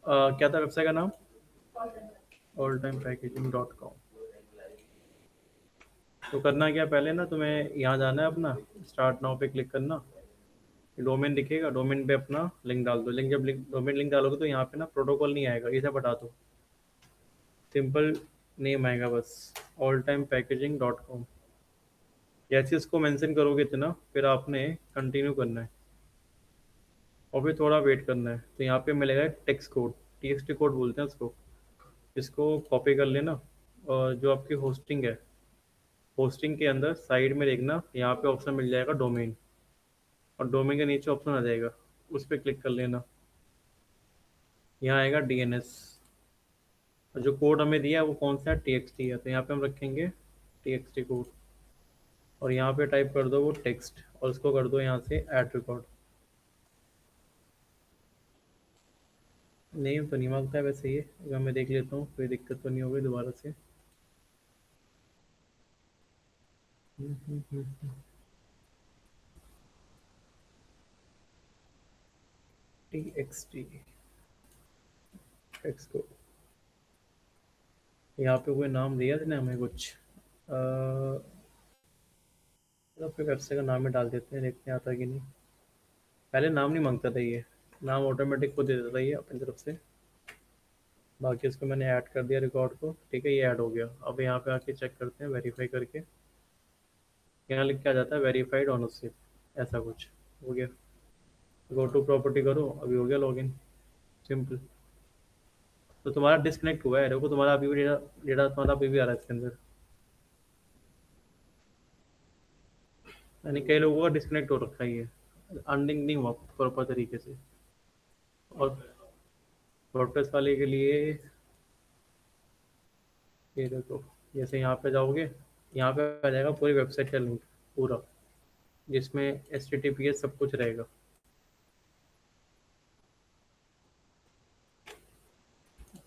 क्या था वेबसाइट का नाम? alltimepackaging.com। तो करना क्या, पहले ना तुम्हें यहाँ जाना है, अपना स्टार्ट नाउ पे क्लिक करना। डोमेन दिखेगा, डोमेन पे अपना लिंक डाल दो। लिंक जब डोमेन लिंक डालोगे तो यहाँ पे ना प्रोटोकॉल नहीं आएगा, इसे बता दो, सिंपल नेम आएगा बस, alltimepackaging.com। जैसे इसको मेंशन करोगे इतना, फिर आपने कंटिन्यू करना है और फिर थोड़ा वेट करना है। तो यहाँ पे मिलेगा टेक्स्ट कोड, टीएक्सटी कोड बोलते हैं उसको। इसको कॉपी कर लेना और जो आपकी होस्टिंग है, होस्टिंग के अंदर साइड में देखना, यहाँ पे ऑप्शन मिल जाएगा डोमेन, और डोमेन के नीचे ऑप्शन आ जाएगा, उस पर क्लिक कर लेना। यहाँ आएगा डीएनएस, और जो कोड हमें दिया है वो कौन सा है, टीएक्सटी है, तो यहाँ पे हम रखेंगे टीएक्सटी कोड। और यहाँ पे टाइप कर दो वो टेक्स्ट, और उसको कर दो यहाँ से ऐड रिकॉर्ड। नेम तो नहीं मांगता है वैसे, ये अगर मैं देख लेता हूँ कोई दिक्कत तो नहीं होगी दोबारा से। टीएक्सटी टेक्स्ट कोड, यहाँ पे कोई नाम दिया था ना हमें कुछ, तो फिर वेबसाइट का नाम ही डाल देते हैं, देखते हैं आता है कि नहीं। पहले नाम नहीं मांगता था ये, नाम ऑटोमेटिक को दे देता था ये अपनी तरफ से। बाकी इसको मैंने ऐड कर दिया रिकॉर्ड को, ठीक है, ये ऐड हो गया। अब यहाँ पे आके चेक करते हैं वेरीफाई करके। यहाँ लिख के आ जाता है वेरीफाइड ऑनरशिप, ऐसा कुछ हो गया। गो टू प्रॉपर्टी करो, अभी हो गया लॉगिन, सिंपल। तो तुम्हारा डिस्कनेक्ट हुआ है, देखो तुम्हारा अभी भी डेटा, डेटा तुम्हारा अभी भी आ रहा है इसके अंदर, यानी कई लोगों का डिस्कनेक्ट हो रखा है, ये अर्निंग नहीं हुआ प्रॉपर तरीके से। और वर्डप्रेस वाले के लिए ये देखो, जैसे यहाँ पे जाओगे, यहाँ पे आ जाएगा पूरी वेबसाइट का लिंक पूरा, जिसमें HTTPS सब कुछ रहेगा।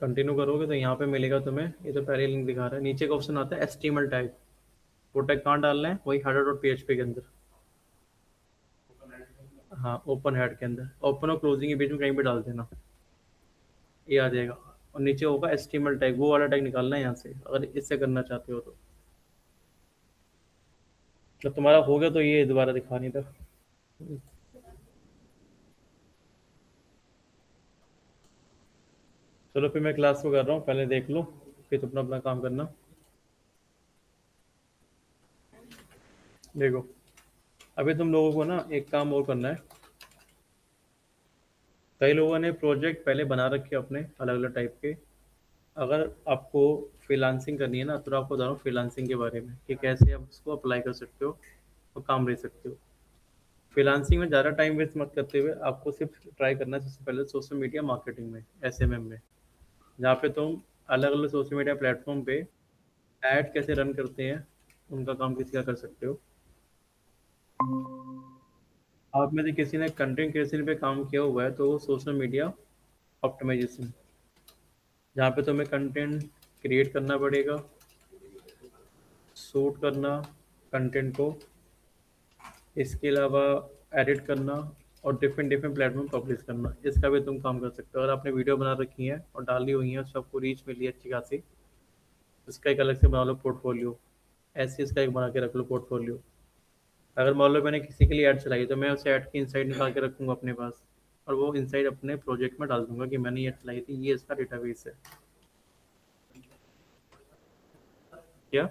कंटिन्यू करोगे तो यहाँ पे मिलेगा तुम्हें, ये तो पहले लिंक दिखा रहा है, नीचे का ऑप्शन आता है HTML टैग। वो टैग कहाँ डालना है, वही header.php के अंदर। हाँ, ओपन हेड के अंदर, ओपन और क्लोजिंग के बीच में कहीं भी डाल देना, ये आ जाएगा। और नीचे होगा HTML टैग, वो वाला टैग निकालना है यहाँ से, अगर इससे करना चाहते हो तो। जब तुम्हारा हो गया तो ये दोबारा दिखा नहीं था। चलो फिर मैं क्लास को कर रहा हूँ, पहले देख लो, फिर तुम अपना अपना काम करना। देखो, अभी तुम लोगों को ना एक काम और करना है। कई लोगों ने प्रोजेक्ट पहले बना रखे अपने अलग अलग टाइप के। अगर आपको फ्रीलांसिंग करनी है ना, तो आपको बता रहा हूँ फ्रीलांसिंग के बारे में, कि कैसे आप उसको अप्लाई कर सकते हो और काम ले सकते हो। फ्रीलांसिंग में ज़्यादा टाइम वेस्ट मत करते हुए आपको सिर्फ ट्राई करना है सबसे पहले सोशल मीडिया मार्केटिंग में, SMM में, जहाँ पे तुम अलग अलग सोशल मीडिया प्लेटफॉर्म पे ऐड कैसे रन करते हैं, उनका काम किसी का कर सकते हो। आप में से किसी ने कंटेंट क्रिएशन पे काम किया हुआ है तो वो सोशल मीडिया ऑप्टिमाइजेशन, जहाँ पे तुम्हें कंटेंट क्रिएट करना पड़ेगा, शूट करना कंटेंट को, इसके अलावा एडिट करना, और डिफरेंट डिफरेंट प्लेटफॉर्म पब्लिश करना, इसका भी तुम काम कर सकते हो। अगर आपने वीडियो बना रखी है और डाली हुई है, उससे आपको रीच मिली है अच्छी खासी, इसका एक अलग से बना लो पोर्टफोलियो, ऐसे इसका एक बना के रख लो पोर्टफोलियो। अगर मान लो मैंने किसी के लिए ऐड चलाई, तो मैं उस ऐड की इनसाइट निकाल के रखूँगा अपने पास, और वो इनसाइट अपने प्रोजेक्ट में डाल दूंगा कि मैंने ये चलाई थी, ये इसका डेटाबेस है। क्या?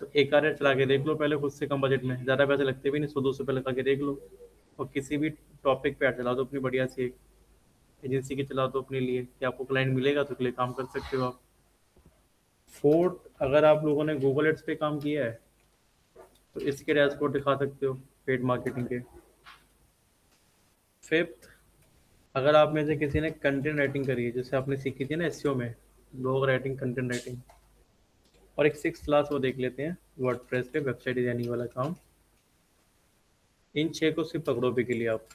तो एक आध ऐड चला के देख लो पहले खुद से, कम बजट में, ज़्यादा पैसे लगते भी नहीं, 100-200 रुपये लगा के देख लो। और किसी भी टॉपिक पे ऐड चला दो अपनी बढ़िया सी, एक एजेंसी की चला दो अपने लिए, कि आपको क्लाइंट मिलेगा तो के लिए काम कर सकते हो आप। फोर्थ, अगर आप लोगों ने गूगल एड्स पे काम किया है तो इसके डैशबोर्ड दिखा सकते हो पेड मार्केटिंग के। फिफ्थ, अगर आप में से किसी ने कंटेंट राइटिंग करी है, जैसे आपने सीखी थी ना SEO में, ब्लॉग राइटिंग, कंटेंट राइटिंग, और एक 6 क्लास वो देख लेते हैं वर्डप्रेस पे वेबसाइट डिजाइनिंग वाला काम। इन 6 को सिर्फ पकड़ो भी के लिए आप,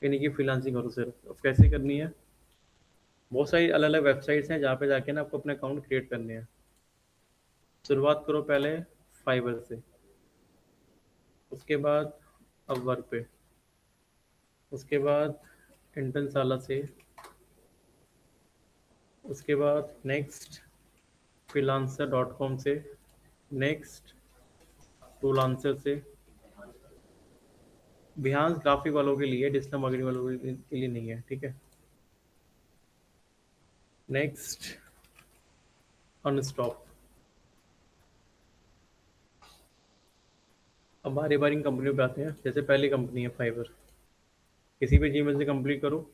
यानी कि फ्रीलांसिंग करो सिर्फ। अब कैसे करनी है, बहुत सारी अलग अलग वेबसाइट्स हैं जहाँ पे जाके ना आपको अपने अकाउंट क्रिएट करने हैं। शुरुआत करो पहले फाइवर से, उसके बाद अपवर्क पे, उसके बाद इंटनसाला से। उसके बाद नेक्स्ट freelancer.com से। नेक्स्ट टूलांसर से। बिहान ग्राफिक वालों के लिए, डिजिटल मार्केटिंग वालों के लिए नहीं है, ठीक है। Next Unstop. अब बारी बारी कंपनियों पे आते हैं। जैसे पहली कंपनी है फाइवर। किसी भी जीमेल से कंप्लीट करो।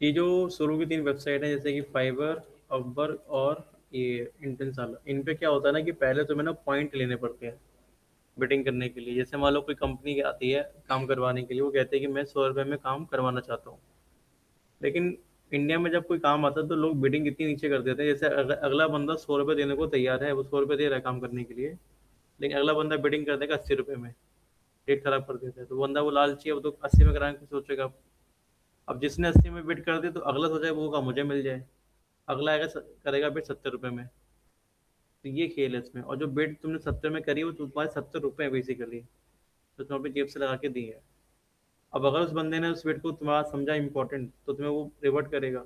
ये जो शुरू की 3 वेबसाइट है, जैसे कि फाइवर, अपवर्क और ये इंटेंसाला, इन पे क्या होता है ना कि पहले तुम्हें ना पॉइंट लेने पड़ते हैं बिडिंग करने के लिए। जैसे मान लो कोई कंपनी आती है काम करवाने के लिए, वो कहते हैं कि मैं 100 रुपये में काम करवाना चाहता हूँ। लेकिन इंडिया में जब कोई काम आता है तो लोग बिडिंग इतनी नीचे कर देते हैं। जैसे अगला बंदा 100 रुपये देने को तैयार है, वो 100 रुपये दे रहा है काम करने के लिए, लेकिन अगला बंदा बिडिंग कर देगा 80 रुपये में। रेट खराब कर देता है, तो बंदा वो लालची है, वो तो 80 में कराने की सोचेगा। अब जिसने 80 में बिड कर दी तो अगला सोचा वो का मुझे मिल जाए। अगला आएगा करेगा बिड 70 रुपये में। तो ये खेल है इसमें। और जो बिड तुमने 70 में करी वो तुम्हारे 70 रुपये बेसिकली, तो तुम अपनी जेब से लगा के दी है। अब अगर उस बंदे ने उस बिड को तुम्हारा समझा इंपॉर्टेंट तो तुम्हें वो रिवर्ट करेगा।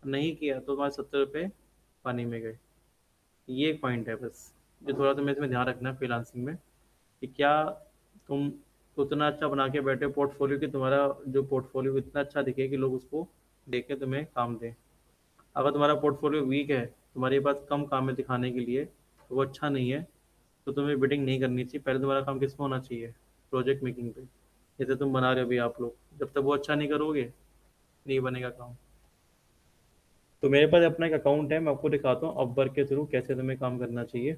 नहीं किया तो तुम्हारे 70 रुपये पानी में गए। ये एक पॉइंट है बस, जो थोड़ा तुम्हें इसमें ध्यान रखना है फ्रीलांसिंग में, कि क्या तुम उतना अच्छा बना के बैठे पोर्टफोलियो कि तुम्हारा जो पोर्टफोलियो इतना अच्छा दिखे कि लोग उसको देख के तुम्हें काम दें। अगर तुम्हारा पोर्टफोलियो वीक है, तुम्हारे पास कम काम है दिखाने के लिए, तो वो अच्छा नहीं है, तो तुम्हें बिडिंग नहीं करनी चाहिए। पहले तुम्हारा काम किस पे होना चाहिए? प्रोजेक्ट मेकिंग पे। जैसे तुम बना रहे हो अभी आप लोग, जब तक वो अच्छा नहीं करोगे नहीं बनेगा काम। तो मेरे पास अपना एक अकाउंट है, मैं आपको दिखाता हूँ अपवर्क के थ्रू कैसे तुम्हें काम करना चाहिए।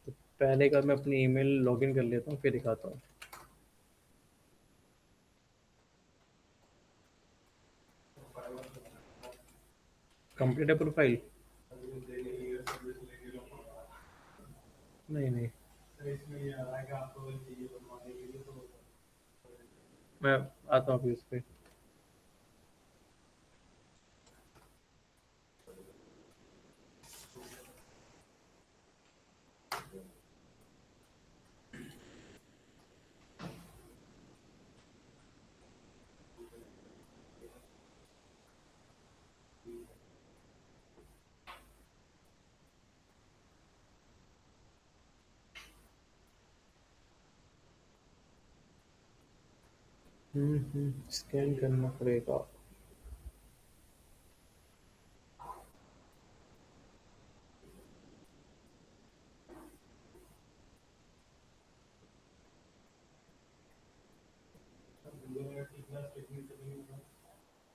तो पहले का मैं अपनी ईमेल लॉगिन कर लेता हूँ, फिर दिखाता हूँ। कंप्लीट है प्रोफाइल? नहीं नहीं, मैं आता हूँ अभी उस पर। 'स्कैन करना पड़ेगा'।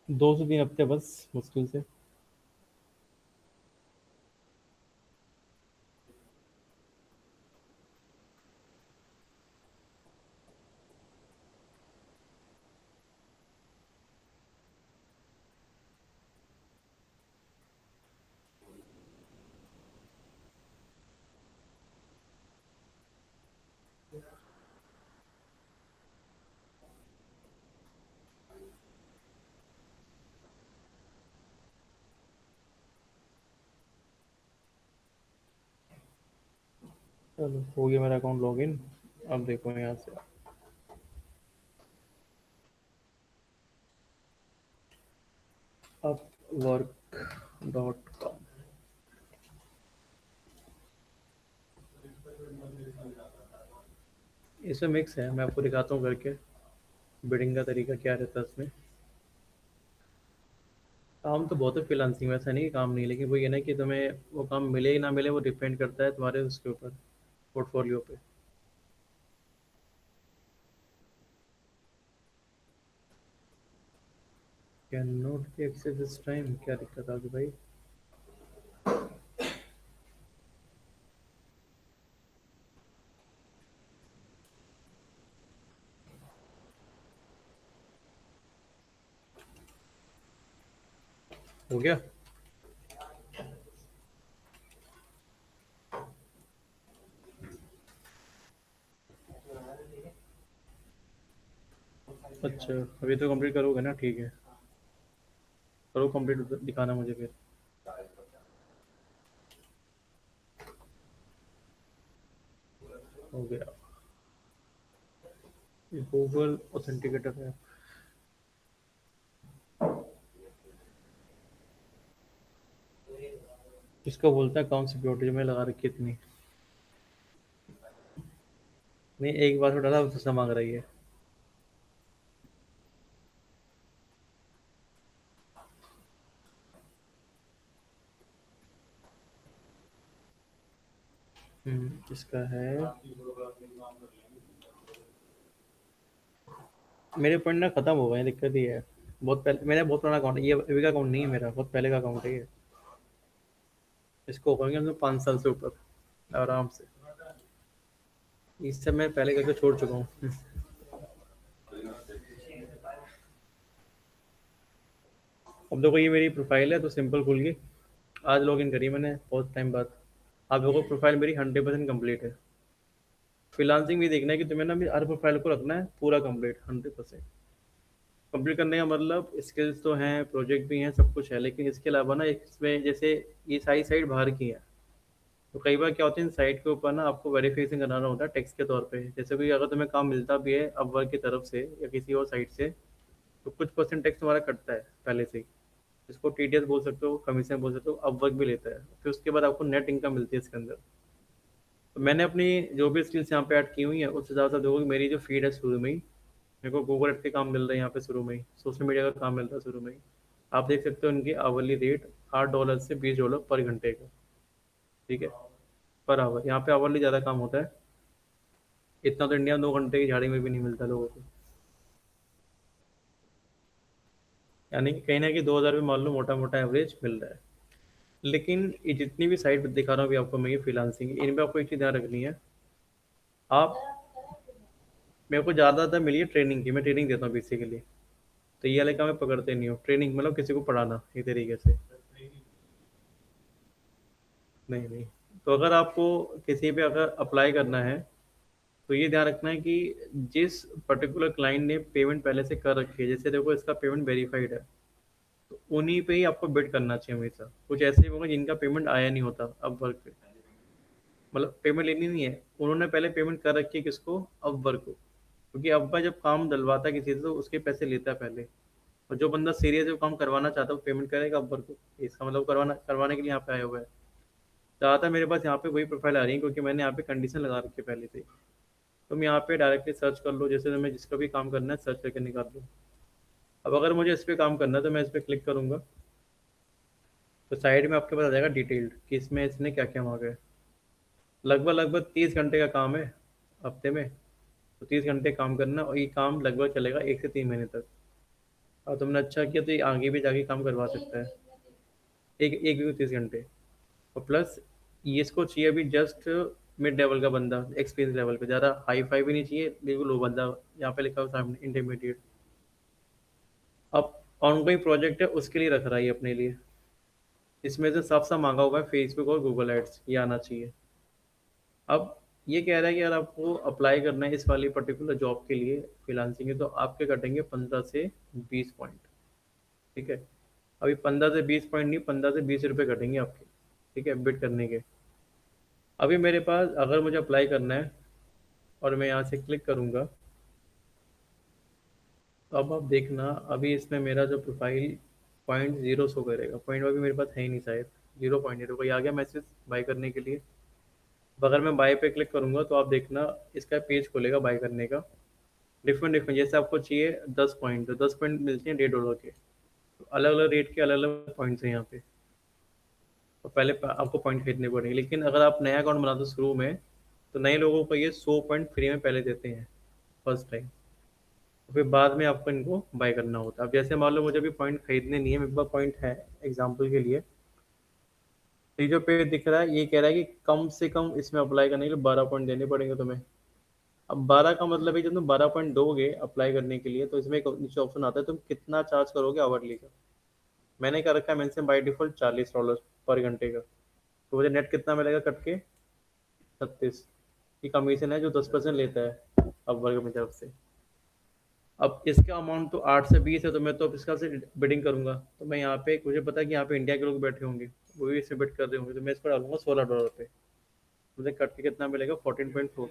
2 से 3 हफ्ते बस, मुश्किल से। चलो हो गया मेरा अकाउंट लॉगिन। अब देखो यहाँ से upwork.com। इसमें मिक्स है, मैं आपको दिखाता हूँ करके बिडिंग का तरीका क्या रहता है इसमें। काम तो बहुत है फ्रीलांसिंग में, ऐसा नहीं कि काम नहीं, लेकिन वो ये ना कि तुम्हें वो काम मिले ही ना मिले, वो डिपेंड करता है तुम्हारे उसके ऊपर, पोर्टफोलियो पे। Can not be access this time, क्या दिक्कत आ गई भाई? हो गया? अच्छा, अभी तो कंप्लीट करोगे ना, ठीक है। करो कंप्लीट, दिखाना मुझे फिर। हो गया। ये गूगल ऑथेंटिकेटर है। इसको बोलता है कौन सिक्योरिटी जो मैं लगा रखी है इतनी। नहीं, एक बार में डाला अब दूसरा मांग रही है। इसका है। मेरे पॉइंट ना खत्म हो गए हैं, दिक्कत ही है। बहुत पहले मेरा बहुत पुराना अकाउंट है ये, अभी का अकाउंट नहीं है मेरा, बहुत पहले का अकाउंट है ये। इसको होंगे हम 5 साल से ऊपर आराम से। इससे मैं पहले करके छोड़ चुका हूँ। अब देखो ये मेरी प्रोफाइल है तो सिंपल खुल गई। आज लॉग इन करी मैंने बहुत टाइम बाद। आप देखो प्रोफाइल मेरी 100% कंप्लीट है। फ्रीलांसिंग भी देखना है कि तुम्हें ना भी हर प्रोफाइल को रखना है पूरा कंप्लीट 100%। कंप्लीट करने का मतलब स्किल्स तो हैं, प्रोजेक्ट भी हैं, सब कुछ है, लेकिन इसके अलावा ना इसमें जैसे ये सारी साइट बाहर की है। तो कई बार क्या होता है इन साइट के ऊपर ना आपको वेरिफिकेशन कराना होता है टेक्स्ट के तौर पे। जैसे कोई अगर तुम्हें काम मिलता भी है अपवर्क की तरफ से या किसी और साइट से, तो कुछ परसेंट टैक्स तुम्हारा कटता है पहले से ही। इसको टीडीएस बोल सकते हो, कमीशन बोल सकते हो, अपवर्क भी लेता है। फिर उसके बाद आपको नेट इनकम मिलती है इसके अंदर। तो मैंने अपनी जो भी स्किल्स यहाँ पे ऐड की हुई है उस हिसाब से देखो कि मेरी जो फीड है शुरू में ही मेरे को गूगल एड के काम मिल रहा है यहाँ पे शुरू में ही, सोशल मीडिया का काम मिल रहा है शुरू में ही। आप देख सकते हो उनकी आवरली रेट $8 से $20 पर घंटे का। ठीक है, पर आवर। यहाँ पे आवरली ज़्यादा काम होता है। इतना तो इंडिया में 2 घंटे की झाड़ी में भी नहीं मिलता लोगों को। यानी कि कहीं ना कहीं 2,000 भी मान लो मोटा मोटा एवरेज मिल रहा है। लेकिन ये जितनी भी साइट दिखा रहा हूँ अभी आपको मैं, ये फ्रीलांसिंग इनमें आपको एक चीज़ ध्यान रखनी है। आप मेरे को ज़्यादातर मिली है ट्रेनिंग की, मैं ट्रेनिंग देता हूँ बेसिकली। तो ये वाले काम मैं पकड़ते नहीं हूँ, ट्रेनिंग मतलब किसी को पढ़ाना एक तरीके से। नहीं नहीं। तो अगर आपको किसी पे अगर अप्लाई करना है तो ये ध्यान रखना है कि जिस पर्टिकुलर क्लाइंट ने पेमेंट पहले से कर रखी है, जैसे देखो इसका पेमेंट वेरीफाइड है, तो उन्हीं पे ही आपको बिड करना चाहिए हमेशा। कुछ ऐसे भी होंगे जिनका पेमेंट आया नहीं होता अब वर्क पे, मतलब पेमेंट लेनी नहीं है, उन्होंने पहले पेमेंट कर रखी है किसको, अब वर्क को। क्योंकि अब्बा जब काम डलवाता है किसी से तो उसके पैसे लेता है पहले। और जो बंदा सीरियस जो काम करवाना चाहता है वो पेमेंट करेगा अब्बर को। इसका मतलब करवाना करवाने के लिए यहाँ पे आया हुआ है। ज़्यादातर मेरे पास यहाँ पे वही प्रोफाइल आ रही है क्योंकि मैंने यहाँ पे कंडीशन लगा रखी है पहले से ही। तुम यहाँ पे डायरेक्टली सर्च कर लो, जैसे तुम्हें जिसका भी काम करना है सर्च करके निकाल लो। अब अगर मुझे इस पर काम करना है तो मैं इस पर क्लिक करूंगा, तो साइड में आपके पास आ जाएगा डिटेल्ड कि इसमें इसने क्या क्या मांगा है। लगभग लगभग 30 घंटे का काम है हफ्ते में। तो 30 घंटे काम करना, और ये काम लगभग चलेगा 1 से 3 महीने तक। और तुमने अच्छा किया तो ये आगे भी जाके काम करवा सकता है। एक एक भी 30 घंटे। और प्लस ये इसको चाहिए अभी जस्ट मिड लेवल का बंदा, एक्सपीरियंस लेवल पे, ज़्यादा हाई फाई भी नहीं चाहिए, बिल्कुल लो बंदा। यहाँ पे लिखा हुआ सामने इंटरमीडिएट। अब ऑनगोइंग प्रोजेक्ट है उसके लिए रख रहा है ये अपने लिए। इसमें से साफ साफ मांगा हुआ है फेसबुक और गूगल एड्स, ये आना चाहिए। अब ये कह रहा है कि अगर आपको अप्लाई करना है इस वाली पर्टिकुलर जॉब के लिए फ्रीलांसिंग है, तो आपके कटेंगे 15 से 20 पॉइंट। ठीक है, अभी 15 से 20 पॉइंट नहीं, 15 से 20 रुपये कटेंगे आपके। ठीक है, बिड करने के। अभी मेरे पास अगर मुझे अप्लाई करना है और मैं यहाँ से क्लिक करूँगा, तो अब आप देखना अभी इसमें मेरा जो प्रोफाइल पॉइंट जीरो शो करेगा। पॉइंट अभी मेरे पास है ही नहीं शायद। 0.0 कोई आ गया मैसेज बाय करने के लिए। अब अगर मैं बाय पे क्लिक करूँगा तो आप देखना इसका पेज खुलेगा बाय करने का। डिफरेंट डिफरेंट जैसे आपको चाहिए 10 पॉइंट, तो 10 पॉइंट मिलते हैं $1.5 के। तो अलग अलग रेट के अलग अलग पॉइंट्स हैं यहाँ पे। तो पहले आपको पॉइंट खरीदने पड़ेंगे, लेकिन अगर आप नया अकाउंट बनाते हो शुरू में, तो नए लोगों को ये 100 पॉइंट फ्री में पहले देते हैं फर्स्ट टाइम। तो फिर बाद में आपको इनको बाय करना होता है। अब जैसे मान लो मुझे अभी पॉइंट खरीदने नहीं है, मेरे पास पॉइंट है एग्जाम्पल के लिए। तो ये जो पेज दिख रहा है ये कह रहा है कि कम से कम इसमें अप्लाई करने के लिए 12 पॉइंट देने पड़ेंगे तुम्हें। अब 12 का मतलब है कि तुम 12 पॉइंट दोगे अप्लाई करने के लिए, तो इसमें एक नीचे ऑप्शन आता है तुम कितना चार्ज करोगे आवरली का। मैंने क्या रखा है मेंशन बाई डिफॉल्ट $40 पर घंटे का। तो मुझे नेट कितना मिलेगा कट के, 36 की कमीशन है जो 10% लेता है अब वर्ग की तरफ से। अब इसका अमाउंट तो 8 से 20 है, तो मैं तो अब इसका से बिडिंग करूंगा। तो मैं यहाँ पे मुझे पता है कि यहाँ पे इंडिया के लोग बैठे होंगे, वो भी इसमें बिड कर रहे होंगे, तो मैं इसको डालूंगा $16 पे। मुझे कट के कितना मिलेगा 14.4।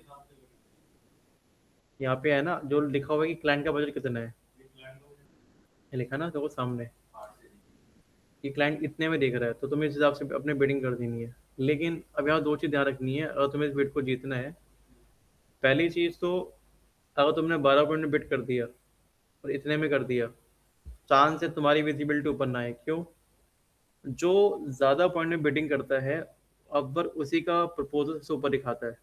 यहाँ पे है ना जो लिखा हुआ है कि क्लाइंट का बजट कितना है, ये लिखा ना देखो सामने। कि क्लाइंट इतने में देख रहा है, तो तुम्हें इस हिसाब से अपने बिडिंग कर देनी है। लेकिन अब यहाँ दो चीज़ ध्यान रखनी है अगर तुम्हें इस बिड को जीतना है। पहली चीज़ तो, अगर तुमने 12 पॉइंट में बिड कर दिया और इतने में कर दिया, चांस है तुम्हारी विजिबिलिटी ऊपर ना आए। क्यों? जो ज़्यादा पॉइंट में बिडिंग करता है, अकबर उसी का प्रपोजल सबसे ऊपर दिखाता है।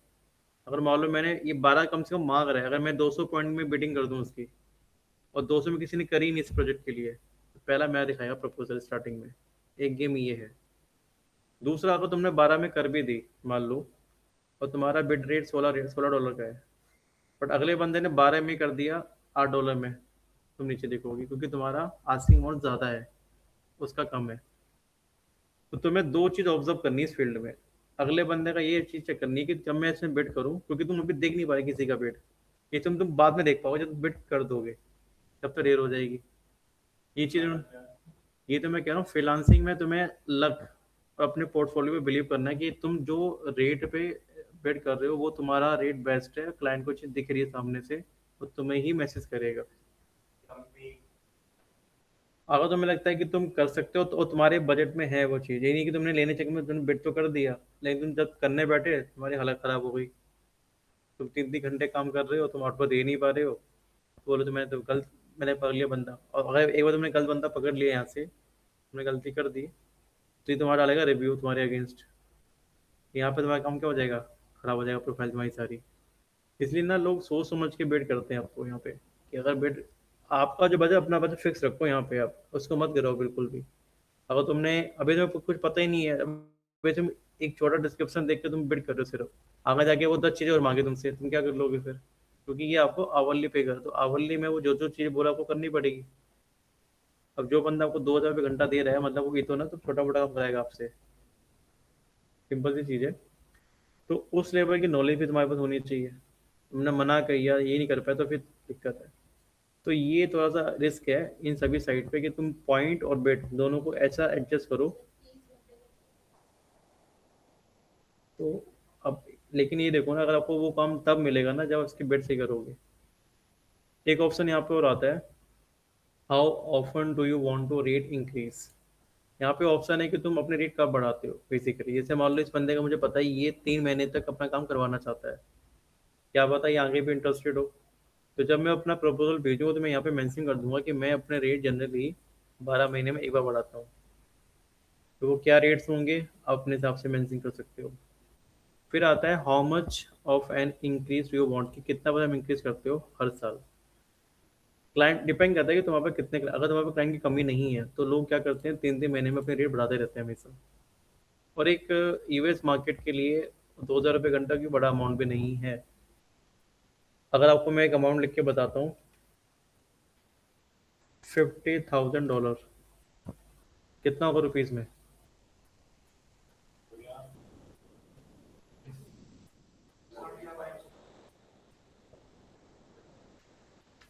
अगर मान लो मैंने ये 12 कम से कम मांग रहा है, अगर मैं 200 पॉइंट में बिडिंग कर दूं उसकी, और 200 में किसी ने करी नहीं इस प्रोजेक्ट के लिए, तो पहला मैं दिखाएगा प्रपोजल स्टार्टिंग में। एक गेम ये है। दूसरा, अगर तुमने 12 में कर भी दी मान लो, और तुम्हारा बिड रेट $16 का है, बट अगले बंदे ने 12 में कर दिया $8 में, तुम नीचे देखोगे क्योंकि तुम्हारा आस्किंग अमाउंट ज़्यादा है, उसका कम है। तो तुम्हें दो चीज़ ऑब्जर्व करनी है इस फील्ड में। अगले बंदे का ये चीज़ चेक करनी है कि जब मैं इसमें बिड करूँ, क्योंकि तुम अभी देख नहीं पा रहे किसी का बिड, ये तुम बाद में देख पाओगे जब तुम बिड कर दोगे, तब तो देर हो जाएगी। ये चीज़, ये तो मैं कह रहा हूँ फ्रीलांसिंग में तुम्हें लक और अपने पोर्टफोलियो पे बिलीव करना है कि तुम जो रेट पे बिड कर रहे हो वो तुम्हारा रेट बेस्ट है, क्लाइंट को चीज़ दिख रही है सामने से, वो तुम्हें ही मैसेज करेगा। अगर तुम्हें लगता है कि तुम कर सकते हो तो तुम्हारे बजट में है वो चीज़, ये नहीं कि तुमने लेने चक्कर में तुमने बिड तो कर दिया, लेकिन तुम जब करने बैठे तुम्हारी हालत ख़राब हो गई। तुम 3 3 घंटे काम कर रहे हो, तुम आउटपुट दे नहीं पा रहे हो, तो बोलो तो मैंने तो गलत, मैंने पकड़ लिया बंदा। और अगर एक बार तुमने गलत बंदा पकड़ लिया यहाँ से, तुमने गलती कर दी, तो ये तुम्हारा डालेगा रिव्यू तुम्हारे अगेंस्ट। यहाँ पे तुम्हारा काम क्या हो जाएगा, खराब हो जाएगा प्रोफाइल तुम्हारी सारी। इसलिए ना लोग सोच समझ के बेट करते हैं आपको यहाँ पे, कि अगर बेट, आपका जो बजट, अपना बजट फिक्स रखो यहाँ पे, आप उसको मत गिराओ बिल्कुल भी। अगर तुमने अभी तुम्हें कुछ पता ही नहीं है, अभी तुम एक छोटा डिस्क्रिप्शन देख के तुम बिड कर रहे हो सिर्फ, आगे जाके वो 10 चीज़ें और मांगे तुमसे, तुम क्या कर लोगे फिर? क्योंकि ये आपको आवरली पे कर, तो आवरली में वो जो जो चीज़ बोला आपको करनी पड़ेगी। अब जो बंदा आपको 2,000 रुपये घंटा दे रहा है, मतलब वो ये तो ना तो छोटा मोटा काम कराएगा आपसे। सिंपल सी चीज़ है। तो उस लेवल की नॉलेज भी तुम्हारे पास होनी चाहिए। तुमने मना किया, ये नहीं कर पाया, तो फिर दिक्कत है। तो ये थोड़ा सा रिस्क है इन सभी साइड पे, कि तुम पॉइंट और बेट दोनों को ऐसा एडजस्ट करो। तो अब, लेकिन ये देखो ना, अगर आपको वो काम तब मिलेगा ना जब उसकी बेट सही करोगे। एक ऑप्शन यहाँ पे और आता है, how often do you want to rate increase. यहाँ पे ऑप्शन है कि तुम अपने रेट कब बढ़ाते हो बेसिकली। जैसे मान लो इस बंदे का मुझे पता है ये 3 महीने तक अपना काम करवाना चाहता है, क्या पता ये आगे भी इंटरेस्टेड हो। तो जब मैं अपना प्रपोजल भेजूंगा तो मैं यहाँ पे मेंशन कर दूंगा कि मैं अपने रेट जनरली 12 महीने में एक बार बढ़ाता हूँ। तो वो क्या रेट्स होंगे आप अपने हिसाब से मेंशन कर सकते हो। फिर आता है how much of an increase you want, कि कितना बड़ा इंक्रीज करते हो हर साल। क्लाइंट डिपेंड करता है कि तुम्हारे पास कितने, अगर तुम्हारे पास क्लाइंट की कमी नहीं है तो लोग क्या करते हैं 3 3 महीने में अपने रेट बढ़ाते रहते हैं हमेशा। और एक यूएस मार्केट के लिए 2,000 रुपये घंटा की बड़ा अमाउंट भी नहीं है। अगर आपको मैं एक अमाउंट लिख के बताता हूँ, $50,000 कितना होगा रुपीज़ में?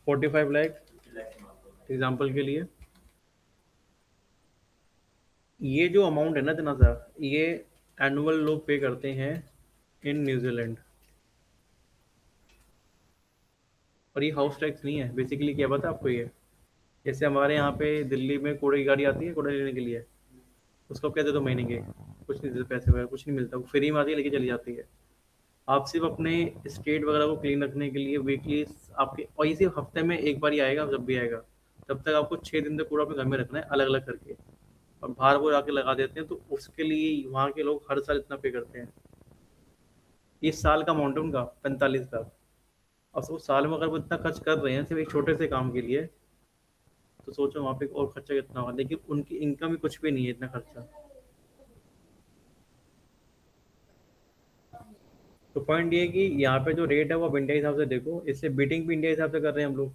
45 लाख एग्जाम्पल के लिए। ये जो अमाउंट है ना इतना सा, ये एनुअल लोग पे करते हैं इन न्यूजीलैंड। और ये हाउस टैक्स नहीं है बेसिकली, क्या पता है आपको ये? जैसे हमारे यहाँ पे दिल्ली में कूड़े की गाड़ी आती है कूड़ा लेने के लिए, उसको कहते दो महीने के, कुछ नहीं देते पैसे वगैरह, कुछ नहीं मिलता, वो फ्री में आती है लेके चली जाती है। आप सिर्फ अपने स्टेट वगैरह को क्लीन रखने के लिए वीकली आपके, और ये सिर्फ हफ्ते में एक बार ही आएगा, जब भी आएगा तब तक आपको 6 दिन तक कूड़ा अपने घर में रखना है अलग अलग करके। और बाहर वो आके लगा देते हैं, तो उसके लिए वहाँ के लोग हर साल इतना पे करते हैं। इस साल का अमाउंट है उनका 45 लाख। और वो साल में अगर वो इतना खर्च कर रहे हैं सिर्फ एक छोटे से काम के लिए, तो सोचो वहाँ पे और खर्चा कितना होगा, लेकिन उनकी इनकम ही कुछ भी नहीं है इतना खर्चा। तो पॉइंट ये है कि यहाँ पे जो रेट है वो आप इंडिया के हिसाब से देखो, इससे बीटिंग भी इंडिया के हिसाब से कर रहे हैं हम लोग।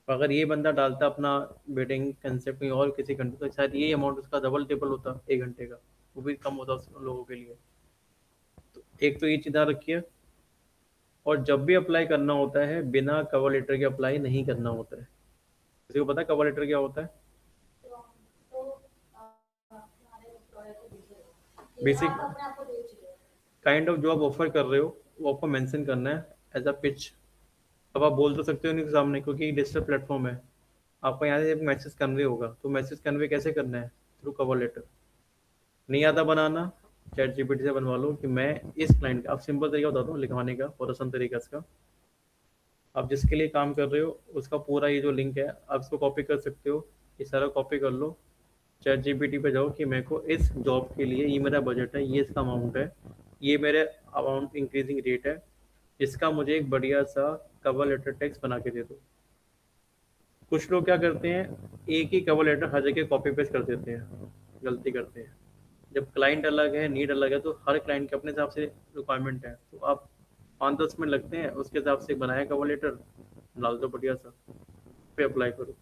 तो अगर ये बंदा डालता अपना बीटिंग कंसेप्ट कहीं और किसी कंट्री, तो शायद ये अमाउंट उसका डबल ट्रिपल होता 1 घंटे का, वो भी कम होता उन लोगों के लिए। तो एक तो ये चीज़ ध्यान रखिए। और जब भी अप्लाई करना होता है, बिना कवर लेटर के अप्लाई नहीं करना होता है। किसी को पता है कवर लेटर क्या होता है? बेसिक काइंड ऑफ जो आप ऑफर कर रहे हो वो आपको मेंशन करना है एज अ पिच। अब आप बोल तो सकते हो उनके सामने, क्योंकि डिजिटल प्लेटफॉर्म है, आपको यहाँ से मैसेज कन्वे होगा, तो मैसेज कन्वे कैसे करना है? Through cover letter. नहीं आता बनाना, चैट जीपीटी से बनवा लो कि मैं इस क्लाइंट का, अब सिंपल तरीका बताता हूँ लिखवाने का, और आसान तरीका इसका। आप जिसके लिए काम कर रहे हो उसका पूरा ये जो लिंक है आप इसको कॉपी कर सकते हो, ये सारा कॉपी कर लो, चैट जीपीटी पे जाओ कि मेरे को इस जॉब के लिए ये मेरा बजट है, ये इसका अमाउंट है, ये मेरे अमाउंट इंक्रीजिंग रेट है, इसका मुझे एक बढ़िया सा कवर लेटर टेक्स्ट बना के दे दो। कुछ लोग क्या करते हैं, एक ही कवर लेटर हर जगह कॉपी पेस्ट कर देते हैं, गलती करते हैं। जब क्लाइंट अलग है, नीड अलग है, तो हर क्लाइंट के अपने हिसाब से रिक्वायरमेंट है, तो आप 5-10 मिनट लगते हैं, उसके हिसाब से बनाया कवर लेटर, डाल दो बढ़िया सा, पे अप्लाई करो।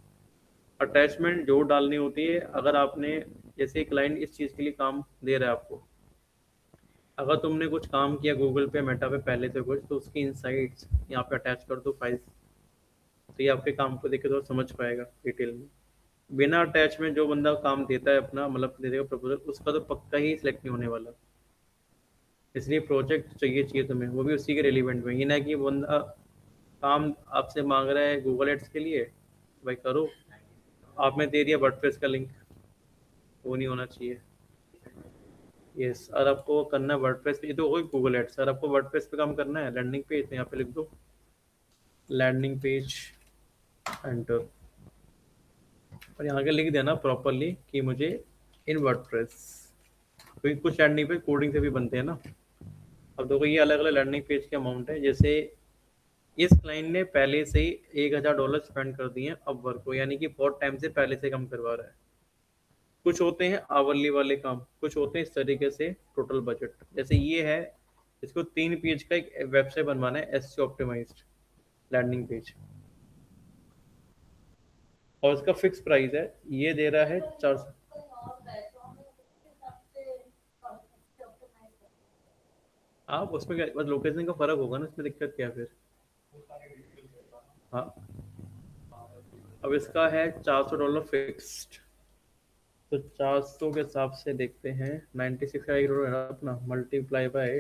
अटैचमेंट जो डालनी होती है, अगर आपने, जैसे क्लाइंट इस चीज़ के लिए काम दे रहा है आपको, अगर तुमने कुछ काम किया गूगल पे, मेटा पे पहले से कुछ, तो उसकी इंसाइट्स यहाँ पे अटैच कर दो फाइल्स, तो ये आपके काम को देख के थोड़ा समझ पाएगा डिटेल में। बिना अटैच में जो बंदा काम देता है अपना, मतलब दे देगा प्रपोजल, उसका तो पक्का ही सिलेक्ट नहीं होने वाला। इसलिए प्रोजेक्ट चाहिए चाहिए तुम्हें, वो भी उसी के रिलेवेंट में, ये ना कि बंदा काम आपसे मांग रहा है गूगल एड्स के लिए, भाई करो, आपने दे दिया वर्डप्रेस का लिंक, वो नहीं होना चाहिए। यस, और आपको करना है वर्डप्रेस पे, ये तो वही गूगल एड्स, सर आपको वर्डप्रेस पे काम करना है, लैंडिंग पेज, तो यहाँ पे लिख दो लैंडिंग पेज, एंटर, और यहाँ के लिख देना प्रॉपरली कि मुझे इन वर्डप्रेस, क्योंकि कुछ लैंडिंग पेज कोडिंग से भी बनते हैं ना। अब देखो ये अलग अलग लैंडिंग पेज के अमाउंट है, जैसे इस क्लाइंट ने पहले से ही $1000 स्पेंड कर दिए अपवर्क को, यानी कि बहुत टाइम से पहले से काम करवा रहा है। कुछ होते हैं आवरली वाले काम, कुछ होते हैं इस तरीके से टोटल बजट, जैसे ये है, इसको 3 पेज का एक वेबसाइट बनवाना है, एस ऑप्टिमाइज्ड लैंडिंग पेज, और इसका फिक्स प्राइस है, ये दे रहा है 400। आप उसमें क्या, बस लोकेशन का फर्क होगा ना, इसमें दिक्कत क्या है फिर। हाँ, अब इसका है $400 फिक्स्ड, तो 400 के हिसाब से देखते हैं, 96 का एक है ना अपना, मल्टीप्लाई बाय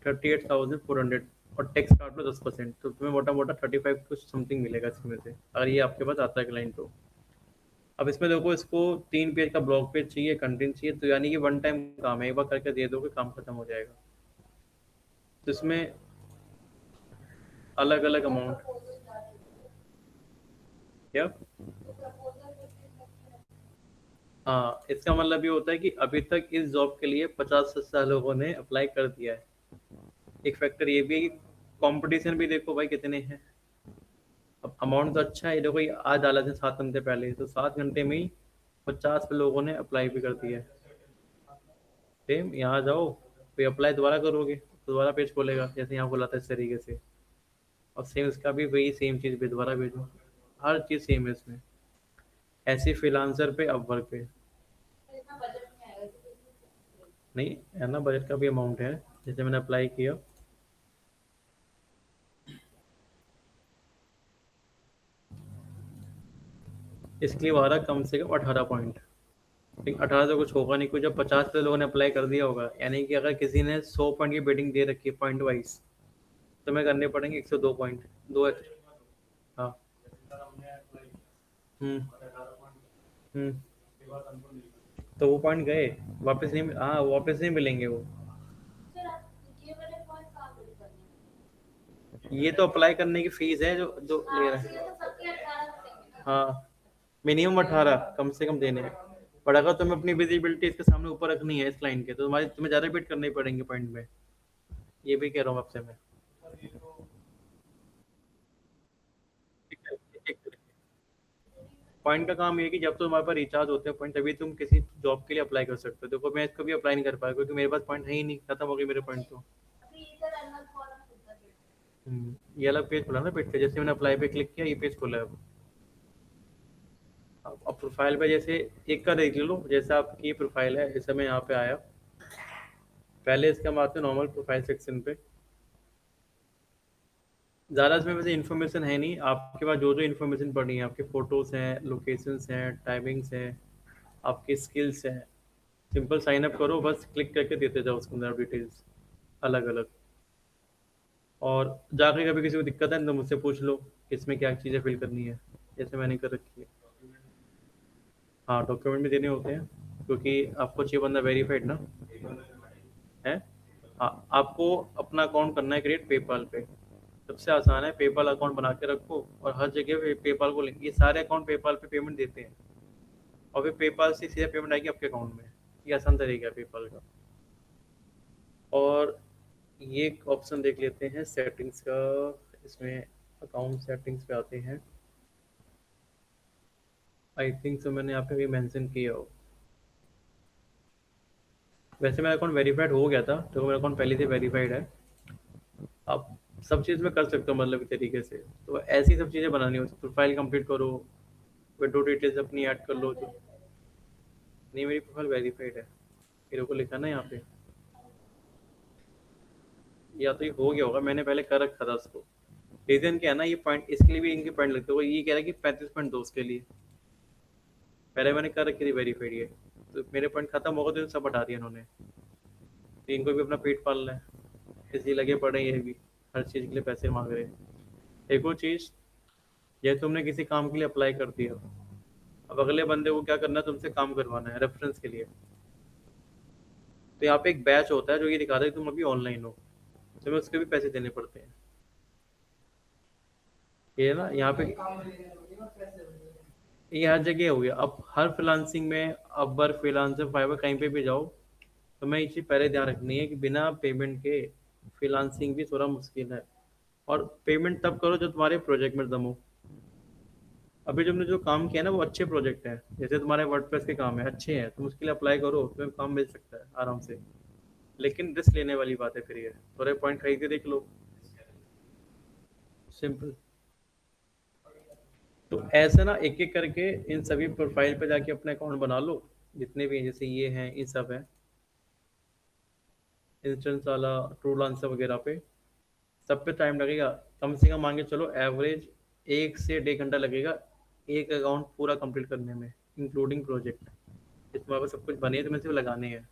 38,400, और टैक्स काट लो 10%, तो तुम्हें मोटा मोटा 35 कुछ समथिंग मिलेगा इसमें से, अगर ये आपके पास आता है क्लाइंट तो। अब इसमें देखो, इसको 3 पेज का ब्लॉग पेज चाहिए, कंटेंट चाहिए, तो यानी कि वन टाइम काम है, एक बार करके दे दोगे काम खत्म हो जाएगा। तो इसमें अलग अलग अमाउंट, क्या, हाँ, इसका मतलब ये होता है कि अभी तक इस जॉब के लिए 50 से 60 लोगों ने अप्लाई कर दिया है। एक फैक्टर ये भी है कि कंपटीशन भी देखो भाई कितने हैं। अब अमाउंट तो अच्छा है, ये देखो, ये आज डाला था 7 घंटे पहले, तो 7 घंटे में ही 50 लोगों ने अप्लाई भी कर दिया है। सेम यहाँ जाओ, फिर अप्लाई दोबारा करोगे तो दोबारा पेज खोलेगा, जैसे यहाँ खोला था इस तरीके से, और सेम इसका भी वही सेम चीज़ भी दोबारा भेजो, हर चीज़ सेम है इसमें। ऐसी फ्रीलांसर पे, अपवर्क पे नहीं है ना, बजट का भी अमाउंट है, जैसे मैंने अप्लाई किया, इसके लिए आ रहा कम से कम 18 पॉइंट, लेकिन 18 से कुछ होगा नहीं, कुछ जब 50 लोगों ने अप्लाई कर दिया होगा, यानी कि अगर किसी ने 100 पॉइंट की बेटिंग दे रखी है पॉइंट वाइज, तो मैं करने पड़ेंगे 102 पॉइंट, दो हाँ। हम्म। हम्म। तो वो पॉइंट गए, वापस नहीं, हाँ वापस नहीं मिलेंगे वो। ये तो अप्लाई करने की फीस है जो जो ले रहे हैं, हाँ, मिनिमम 18 कम से कम देने हैं। पर अगर तुम्हें अपनी विजिबिलिटी इसके सामने ऊपर रखनी है इस क्लाइंट के, तो तुम्हें ज़्यादा बिट करने पड़ेंगे पॉइंट में, ये भी कह रहा हूँ आपसे मैं। पॉइंट का काम ये है कि जब तो तुम्हारे पास रिचार्ज होते हैं पॉइंट, तभी तुम किसी जॉब के लिए अप्लाई कर सकते हो। देखो मैं इसको भी अप्लाई नहीं कर पाया, क्योंकि मेरे पास पॉइंट है ही नहीं, खत्म हो गए मेरे पॉइंट तो। ये अलग पेज खुला ना पेज पे, जैसे मैंने अप्लाई पे क्लिक किया, ये पेज खुला है अब प्रोफाइल पे जैसे एक का देख लो, जैसे आपकी प्रोफाइल है, जैसे मैं यहाँ पे आया, पहले इसके हम आते हैं नॉर्मल प्रोफाइल सेक्शन पे। ज़्यादा इसमें वैसे इन्फॉर्मेशन है नहीं, आपके पास जो जो इन्फॉर्मेशन पड़ी है, आपके फ़ोटोज़ हैं, लोकेशंस हैं, टाइमिंग्स हैं, आपकी स्किल्स हैं, सिंपल साइन अप करो, बस क्लिक करके देते जाओ उसके अंदर डिटेल्स अलग अलग। और जाके कभी किसी को दिक्कत है तो मुझसे पूछ लो, इसमें क्या चीज़ें फिल करनी है, जैसे मैंने कर रखी है। हाँ, डॉक्यूमेंट भी देने होते हैं, क्योंकि आपको चाहिए बंदा वेरीफाइड ना है। हाँ, आपको अपना अकाउंट करना है क्रिएट पेपाल पे। सबसे आसान है, पेपाल अकाउंट बना के रखो और हर जगह पे पेपाल को लिंक, ये सारे अकाउंट पेपाल पे पेमेंट देते हैं और फिर पेपाल से सीधा पेमेंट आएगी आपके अकाउंट में। ये आसान तरीका है पेपाल का। और ये एक ऑप्शन देख लेते हैं सेटिंग्स का, इसमें अकाउंट सेटिंग्स पे आते हैं। आई थिंक तो मैंने यहाँ पे भी मेंशन किया हो। वैसे मेरा अकाउंट वेरीफाइड हो गया था, तो मेरा अकाउंट पहले से वेरीफाइड है। आप सब चीज़ में कर सकते हो मतलब तरीके से। तो ऐसी सब चीज़ें बनानी होती, प्रोफाइल कंप्लीट करो, विंडो डिटेल्स अपनी ऐड कर लो जो। नहीं, मेरी प्रोफाइल वेरीफाइड है, मेरे को लिखा ना यहाँ पे। या तो ये हो गया होगा, मैंने पहले कर रखा था उसको। रीजन क्या है ना, ये पॉइंट इसके लिए भी इनके पॉइंट लगते हो, ये कह रहा है कि 35 पॉइंट दो उसके लिए। पहले मैंने कर रखी थी वेरीफाइड ये, तो मेरे पॉइंट खत्म हो गए तो सब हटा दिया इन्होंने। तो इनको भी अपना पेट पालना है, इसलिए लगे पड़े हैं ये भी, हर चीज़ के लिए पैसे मांग रहे हैं। एक और चीज़, ये तुमने किसी काम के लिए अप्लाई कर दिया, अब अगले बंदे को क्या करना है, तुमसे काम करवाना है रेफरेंस के लिए। तो यहाँ पे एक बैच होता है जो ये दिखाता है कि तुम अभी ऑनलाइन हो, तुम्हें उसके भी पैसे देने पड़ते हैं। ये ना यहाँ पे, ये हर जगह हो गया अब, हर फ्रीलांसिंग में, अपवर, फ्रीलांसर, फाइवर, कहीं पे भी जाओ, तो मैं ये चीज़ पहले ध्यान रखनी है कि बिना पेमेंट के फ्रीलांसिंग भी थोड़ा मुश्किल है। और पेमेंट तब करो जब तुम्हारे प्रोजेक्ट में दम हो। अभी तुमने जो काम किया ना वो अच्छे प्रोजेक्ट हैं, जैसे तुम्हारे वर्डप्रेस के काम है अच्छे हैं, तुम उसके लिए अप्लाई करो, तुम्हें काम मिल सकता है आराम से। लेकिन रिस्क लेने वाली बात है फिर ये, थोड़े पॉइंट खरीद के देख लो, सिंपल। तो ऐसे ना एक एक करके इन सभी प्रोफाइल पे जाके अपना अकाउंट बना लो, जितने भी हैं, जैसे ये हैं, ये सब है, इंस्टेंस वाला, ट्रू लांसर वगैरह पे, सब पे टाइम लगेगा। कम से कम मान के चलो एवरेज 1 से 1.5 घंटा लगेगा एक अकाउंट पूरा कंप्लीट करने में, इंक्लूडिंग प्रोजेक्ट। तुम्हारे पास सब कुछ बने हैं, तुम्हें सिर्फ लगाने हैं।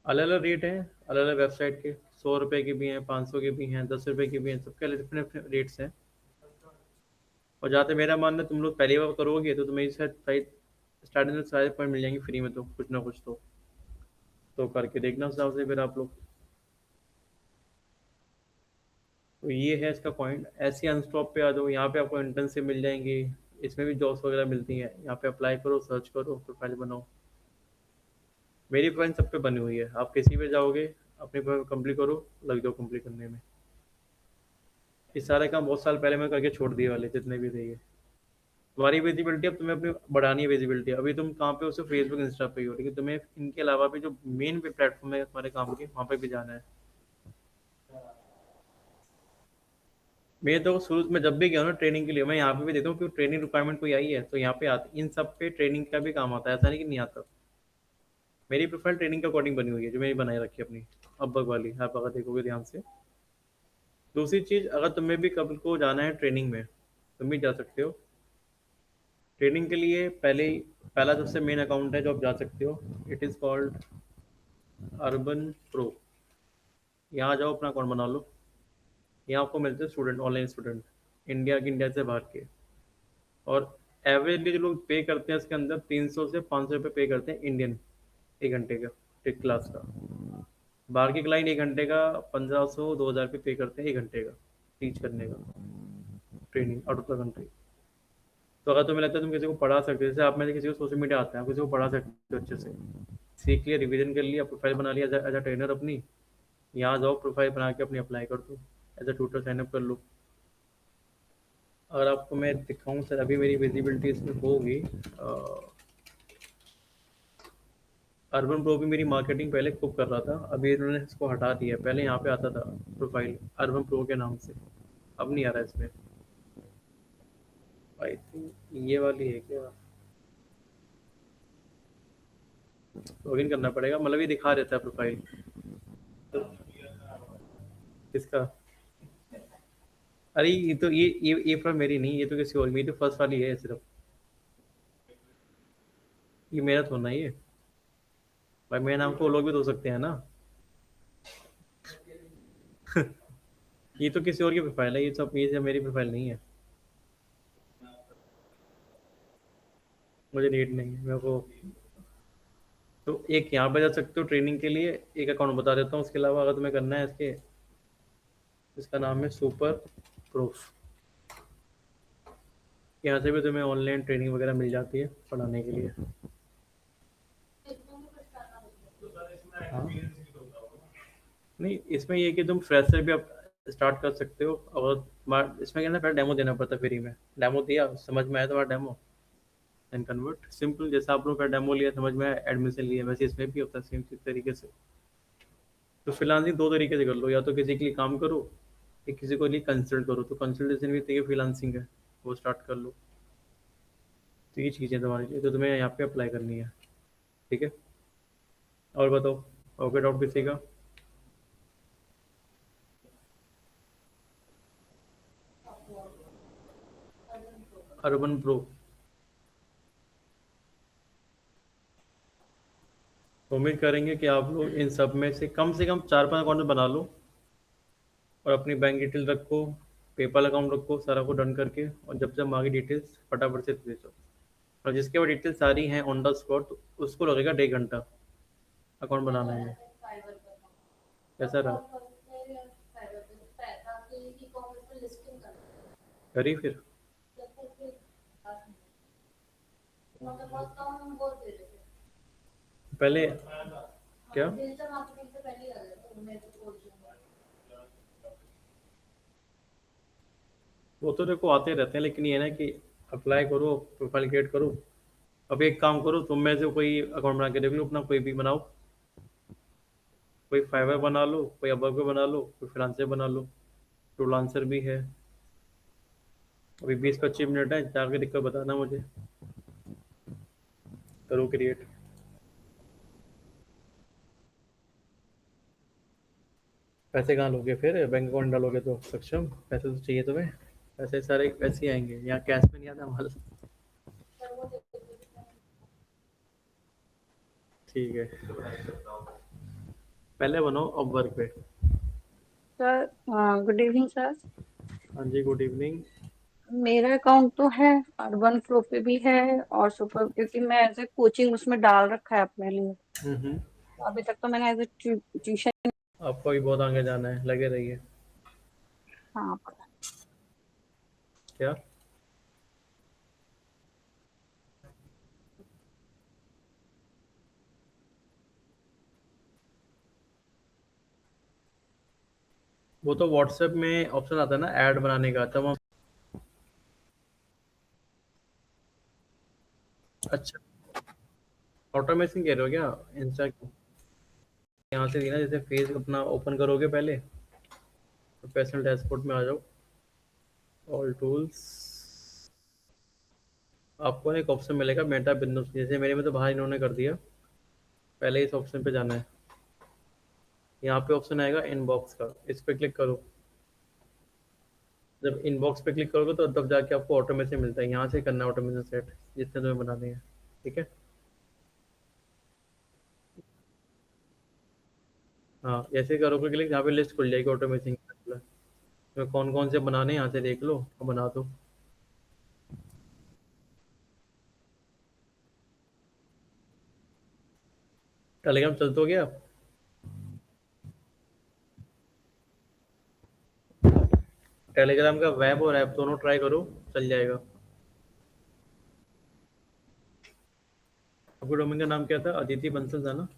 अलग अलग रेट हैं, अलग अलग वेबसाइट के, 100 रुपये के भी हैं, 500 के भी हैं, 10 रुपये के भी हैं, सबके अलग अपने अपने रेट्स हैं। और जहाँ तक मेरा मानना है, तुम लोग पहली बार करोगे तो तुम्हें शायद स्टार्टिंग में सारे पॉइंट मिल जाएंगे फ्री में, तो कुछ ना कुछ तो करके देखना उस हिसाब से फिर आप लोग। तो ये है इसका पॉइंट। ऐसे अनस्टॉप पे आ जाओ, यहाँ पे आपको इंटर्नशिप मिल जाएंगी, इसमें भी जॉब्स वगैरह मिलती हैं, यहाँ पे अप्लाई करो, सर्च करो, प्रोफाइल बनाओ। मेरी प्रोफाइल सब पे बनी हुई है, आप किसी पे जाओगे, अपनी प्रोफाइल कंप्लीट करो, लग जाओ कंप्लीट करने में। ये सारे काम बहुत साल पहले मैं करके छोड़ दिए वाले जितने भी थे ये। तुम्हारी विजिबिलिटी अब तुम्हें अपनी बढ़ानी है, विजिबिलिटी अभी तुम कहाँ पे हो, सिर्फ फेसबुक इंस्टा पे ही हो, लेकिन तुम्हें इनके अलावा भी जो मेन प्लेटफॉर्म है तुम्हारे काम के, वहाँ पे भी जाना है। मैं तो शुरू में जब भी गया हूँ ना ट्रेनिंग के लिए, मैं यहाँ पे भी देता हूँ, क्योंकि ट्रेनिंग रिक्वायरमेंट कोई आई है तो यहाँ पे आती, इन सब पे ट्रेनिंग का भी काम आता है, ऐसा नहीं कि नहीं आता। मेरी प्रोफाइल ट्रेनिंग के अकॉर्डिंग बनी हुई है, जो मैंने बनाई रखी है अपनी, अब्बक वाली, आप अगर देखोगे ध्यान से। दूसरी चीज़, अगर तुम्हें भी कब को जाना है ट्रेनिंग में, तुम भी जा सकते हो। ट्रेनिंग के लिए पहला सबसे मेन अकाउंट है जो आप जा सकते हो, it is called urban pro. यहाँ जाओ, अपना अकाउंट बना लो। यहाँ आपको मिलते हैं स्टूडेंट, ऑनलाइन स्टूडेंट, इंडिया से बाहर के। और एवरेजली जो लोग पे करते हैं इसके अंदर 300 से 500 रुपये पे करते हैं इंडियन, 1 घंटे का टेक क्लास का। बाहर की क्लाइंट 1 घंटे का 1500 2000 पे करते हैं, 1 घंटे का टीच करने का, training out of the country. तो अगर तुम्हें लगता है तुम किसी को पढ़ा सकते हो, जैसे आप में से किसी को सोशल मीडिया आता है, आप किसी को पढ़ा सकते हो अच्छे से, सीख लिया, रिवीजन कर लिया, प्रोफाइल बना लिया एज अ ट्रेनर अपनी, यहाँ जाओ, प्रोफाइल बना के अपनी अप्लाई कर दो, एज अ ट्यूटर साइनअप कर लो। अगर आपको मैं दिखाऊं सर, अभी मेरी विजिबिलिटी इसमें होगी। अर्बन प्रो भी मेरी मार्केटिंग पहले खूब कर रहा था, अभी इन्होंने इसको हटा दिया, पहले यहाँ पे आता था प्रोफाइल अर्बन प्रो के नाम से, अब नहीं आ रहा इसमें। आई थिंक ये वाली है क्या, लॉगिन करना पड़ेगा, मतलब ये दिखा देता है प्रोफाइल। तो किसका, अरे ये तो ये पर मेरी नहीं, ये तो किसी और, मेरी तो फर्स्ट वाली है सिर्फ, ये मेरा थोड़ा ना ये। भाई मेरे नाम को वो लोग भी धो सकते हैं ना। ये तो किसी और की प्रोफाइल है, ये सब मेरी प्रोफाइल नहीं है। मुझे नीड नहीं है मेरे को। तो एक यहाँ पे जा सकते हो ट्रेनिंग के लिए, एक अकाउंट बता देता हूँ उसके अलावा अगर तुम्हें करना है इसके, इसका नाम है सुपर प्रूफ। यहाँ से भी तुम्हें ऑनलाइन ट्रेनिंग वगैरह मिल जाती है पढ़ाने के लिए। हाँ, नहीं इसमें ये है कि तुम फ्रेशर भी अब स्टार्ट कर सकते हो। और इसमें क्या ना, पहले डेमो देना पड़ता है फ्री में। डेमो दिया, समझ में आया तुम्हारा डेमो, एंड कन्वर्ट सिंपल। जैसा आप लोगों का डेमो लिया, समझ में आया, एडमिशन लिया, वैसे इसमें भी होता है सेम तरीके से। तो फ्रीलांसिंग दो तरीके से कर लो, या तो किसी के लिए काम करो, या किसी को लिए कंसल्ट करो। तो कंसल्टेशन भी तो फ्रीलांसिंग है, वो स्टार्ट कर लो। तो ये चीज़ें तुम्हारे लिए तो तुम्हें यहाँ पे अप्लाई करनी है। ठीक है, और बताओ, ओके डाउट किसी का? Urban pro. तो उम्मीद करेंगे कि आप लोग इन सब में से कम 4-5 अकाउंट बना लो, और अपनी बैंक डिटेल रखो, पेपल अकाउंट रखो, सारा को डन करके, और जब जब मांगी डिटेल्स फटाफट से भेजो। और जिसके बाद डिटेल सारी हैं ऑन द स्पॉट, उसको लगेगा 1.5 घंटा अकाउंट बनाने में। कैसा रहा? करी फिर? पहले क्या? वो तो देखो आते रहते हैं, लेकिन ये है ना कि अप्लाई करो, प्रोफाइल क्रिएट करो। अब एक काम करो, तुम में से कोई अकाउंट बना के देख लो अपना, कोई भी बनाओ। कोई फाइवर बना लो, कोई अपवर्क पे बना लो, कोई फ्रीलांसर बना लो। फ्रीलांसर भी है। अभी 20-25 मिनट है, जाके दिक्कत बताना मुझे। करो क्रिएट। पैसे कहाँ लोगे फिर? बैंक अकाउंट डालोगे तो सक्षम, पैसे तो चाहिए तुम्हें। पैसे सारे पैसे ही आएंगे, यहाँ कैश में नहीं आता हमारे। ठीक है, पहले बनाओ अपवर्क पे। Sir good evening sir. हाँ जी, गुड इवनिंग। मेरा अकाउंट तो है, अर्बन प्रो पे भी है, और सुपर, क्योंकि मैं एज ए कोचिंग उसमें डाल रखा है अपने लिए। हम्म। तो अभी तक तो मैंने एज ए ट्यूशन। आपको भी बहुत आगे जाना है, लगे रहिए। हाँ। क्या? वो तो व्हाट्सएप में ऑप्शन आता है ना ऐड बनाने का, तब हम। अच्छा, ऑटोमेशन कह रहे हो क्या इंस्टा की? यहाँ से ना, जैसे फेस अपना ओपन करोगे पहले, प्रोफेशनल डैशबोर्ड में आ जाओ, ऑल टूल्स। आपको ना एक ऑप्शन मिलेगा मेटा बिजनेस, जैसे मेरे में तो बाहर इन्होंने कर दिया। पहले इस ऑप्शन पे जाना है। यहाँ पे ऑप्शन आएगा इनबॉक्स का, इस पे क्लिक करो। जब इनबॉक्स पे क्लिक करोगे तो तब जाके आपको ऑटोमेशन मिलता है, यहाँ से करना है ऑटोमेशन सेट, जितने तुम्हें बनाने हैं। ठीक है। हाँ, जैसे करोगे क्लिक, यहाँ पे लिस्ट खुल जाएगी ऑटोमेशन की। तो कौन कौन से बनाने हैं यहाँ से देख लो और बना दो। टेलीग्राम चल तो गया? टेलीग्राम का वेब और ऐप दोनों ट्राई करो, चल जाएगा। आपको डोमेन का नाम क्या था? अदिति बंसल था ना?